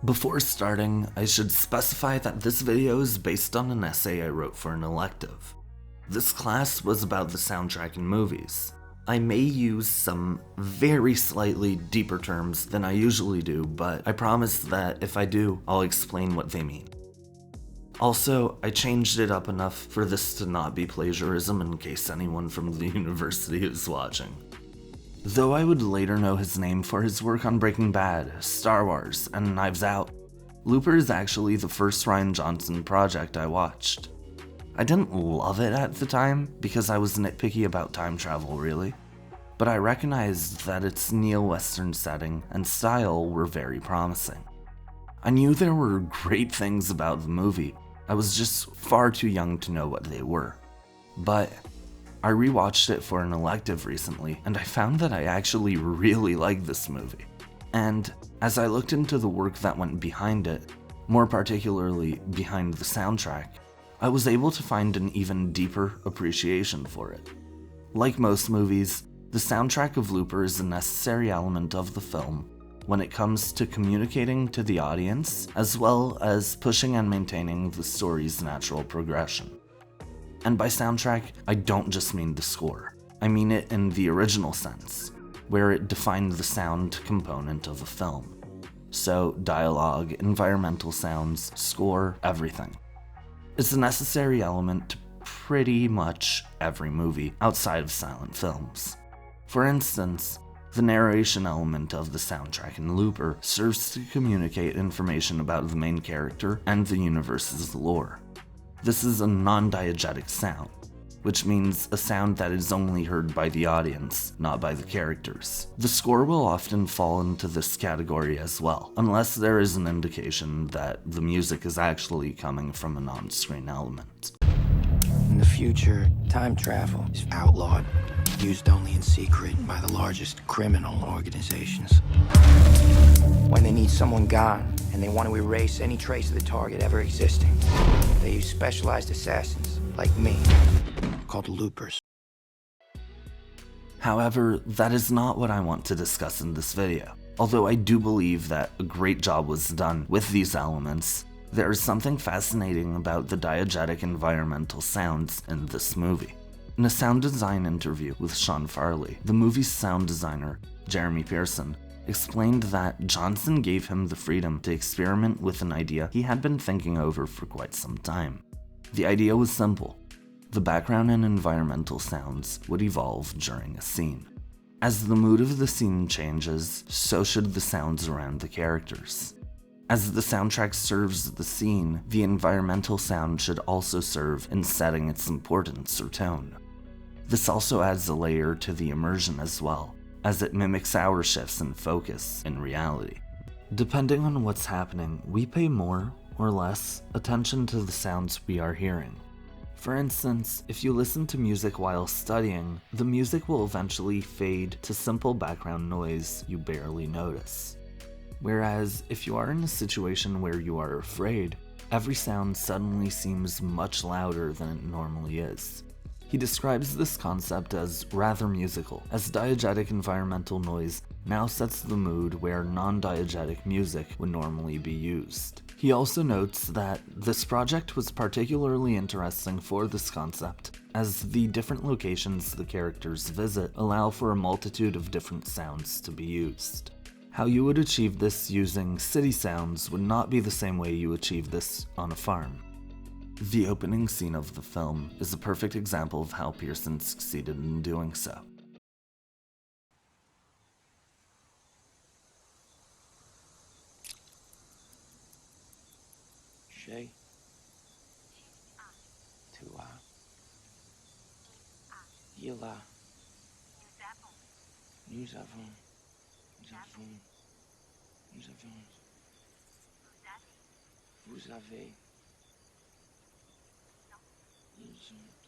Before starting, I should specify that this video is based on an essay I wrote for an elective. This class was about the soundtrack in movies. I may use some very slightly deeper terms than I usually do, but I promise that if I do, I'll explain what they mean. Also, I changed it up enough for this to not be plagiarism in case anyone from the university is watching. Though I would later know his name for his work on Breaking Bad, Star Wars, and Knives Out, Looper is actually the first Rian Johnson project I watched. I didn't love it at the time because I was nitpicky about time travel, really, but I recognized that its neo-Western setting and style were very promising. I knew there were great things about the movie, I was just far too young to know what they were. But I rewatched it for an elective recently, and I found that I actually really liked this movie. And as I looked into the work that went behind it, more particularly behind the soundtrack, I was able to find an even deeper appreciation for it. Like most movies, the soundtrack of Looper is a necessary element of the film when it comes to communicating to the audience, as well as pushing and maintaining the story's natural progression. And by soundtrack, I don't just mean the score. I mean it in the original sense, where it defined the sound component of a film. So dialogue, environmental sounds, score, everything. It's a necessary element to pretty much every movie outside of silent films. For instance, the narration element of the soundtrack in Looper serves to communicate information about the main character and the universe's lore. This is a non-diegetic sound, which means a sound that is only heard by the audience, not by the characters. The score will often fall into this category as well, unless there is an indication that the music is actually coming from a non-screen element. In the future, time travel is outlawed, used only in secret by the largest criminal organizations. When they need someone gone, and they want to erase any trace of the target ever existing, they use specialized assassins, like me, called loopers. However, that is not what I want to discuss in this video. Although I do believe that a great job was done with these elements, there is something fascinating about the diegetic environmental sounds in this movie. In a sound design interview with Sean Farley, the movie's sound designer, Jeremy Pearson, explained that Johnson gave him the freedom to experiment with an idea he had been thinking over for quite some time. The idea was simple. The background and environmental sounds would evolve during a scene. As the mood of the scene changes, so should the sounds around the characters. As the soundtrack serves the scene, the environmental sound should also serve in setting its importance or tone. This also adds a layer to the immersion as well, as it mimics our shifts in focus in reality. Depending on what's happening, we pay more or less attention to the sounds we are hearing. For instance, if you listen to music while studying, the music will eventually fade to simple background noise you barely notice. Whereas, if you are in a situation where you are afraid, every sound suddenly seems much louder than it normally is. He describes this concept as rather musical, as diegetic environmental noise now sets the mood where non-diegetic music would normally be used. He also notes that this project was particularly interesting for this concept, as the different locations the characters visit allow for a multitude of different sounds to be used. How you would achieve this using city sounds would not be the same way you achieve this on a farm. The opening scene of the film is a perfect example of how Pearson succeeded in doing so. Shay. Tua. Yila. Nous avons. Vous avez. Ils ont.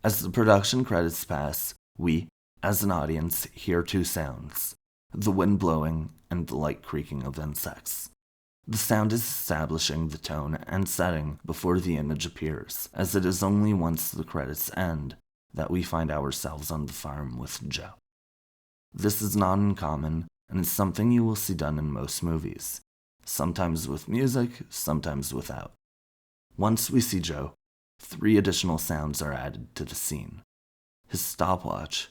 As the production credits pass, we, as an audience, hear two sounds: the wind blowing and the light creaking of insects. The sound is establishing the tone and setting before the image appears, as it is only once the credits end that we find ourselves on the farm with Joe. This is not uncommon, and is something you will see done in most movies, sometimes with music, sometimes without. Once we see Joe, 3 additional sounds are added to the scene: his stopwatch,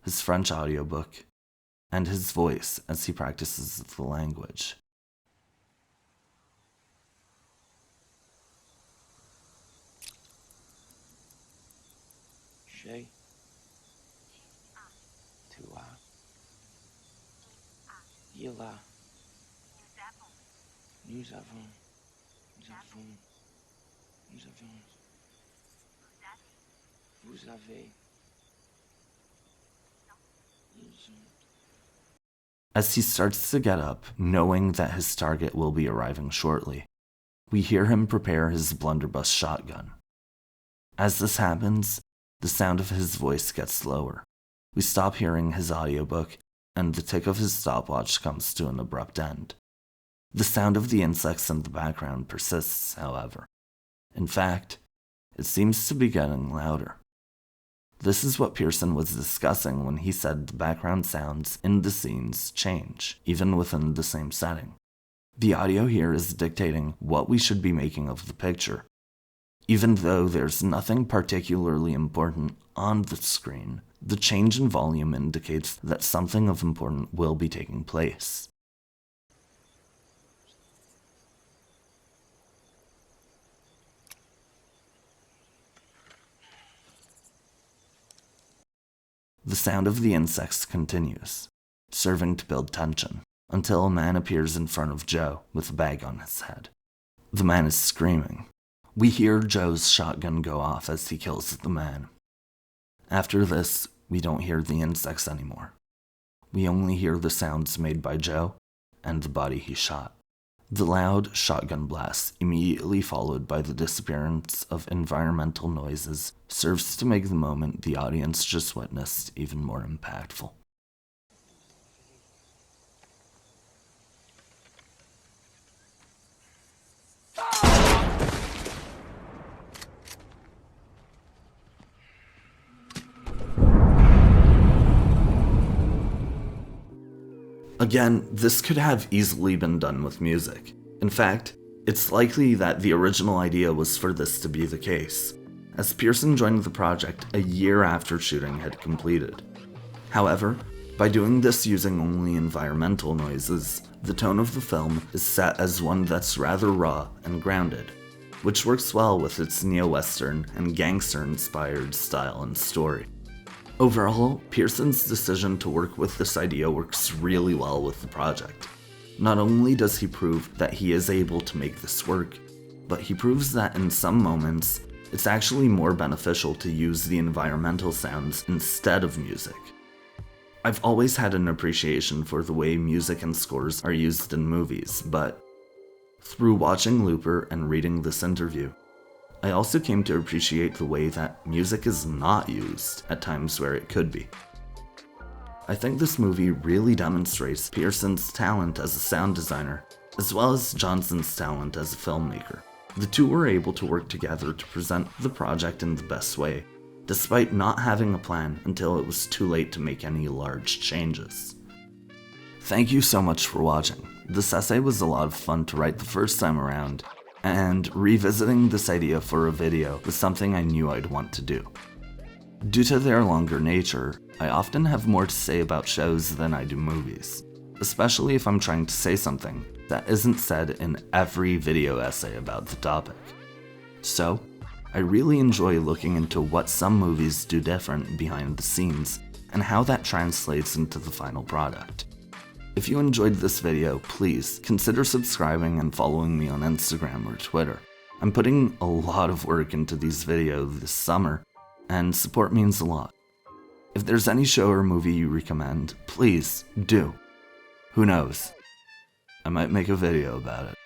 his French audiobook, and his voice as he practices the language. Shay. Tua. Yila. Nous avons. Vous avez. As he starts to get up, knowing that his target will be arriving shortly, we hear him prepare his blunderbuss shotgun. As this happens, the sound of his voice gets lower. We stop hearing his audiobook, and the tick of his stopwatch comes to an abrupt end. The sound of the insects in the background persists, however. In fact, it seems to be getting louder. This is what Pearson was discussing when he said the background sounds in the scenes change, even within the same setting. The audio here is dictating what we should be making of the picture. Even though there's nothing particularly important on the screen, the change in volume indicates that something of importance will be taking place. The sound of the insects continues, serving to build tension, until a man appears in front of Joe with a bag on his head. The man is screaming. We hear Joe's shotgun go off as he kills the man. After this, we don't hear the insects anymore. We only hear the sounds made by Joe and the body he shot. The loud shotgun blast, immediately followed by the disappearance of environmental noises, serves to make the moment the audience just witnessed even more impactful. Again, this could have easily been done with music. In fact, it's likely that the original idea was for this to be the case, as Pearson joined the project a year after shooting had completed. However, by doing this using only environmental noises, the tone of the film is set as one that's rather raw and grounded, which works well with its neo-western and gangster-inspired style and story. Overall, Pearson's decision to work with this idea works really well with the project. Not only does he prove that he is able to make this work, but he proves that in some moments, it's actually more beneficial to use the environmental sounds instead of music. I've always had an appreciation for the way music and scores are used in movies, but through watching Looper and reading this interview, I also came to appreciate the way that music is not used at times where it could be. I think this movie really demonstrates Pearson's talent as a sound designer, as well as Johnson's talent as a filmmaker. The two were able to work together to present the project in the best way, despite not having a plan until it was too late to make any large changes. Thank you so much for watching. This essay was a lot of fun to write the first time around, and revisiting this idea for a video was something I knew I'd want to do. Due to their longer nature, I often have more to say about shows than I do movies, especially if I'm trying to say something that isn't said in every video essay about the topic. So, I really enjoy looking into what some movies do different behind the scenes and how that translates into the final product. If you enjoyed this video, please consider subscribing and following me on Instagram or Twitter. I'm putting a lot of work into these videos this summer, and support means a lot. If there's any show or movie you recommend, please do. Who knows? I might make a video about it.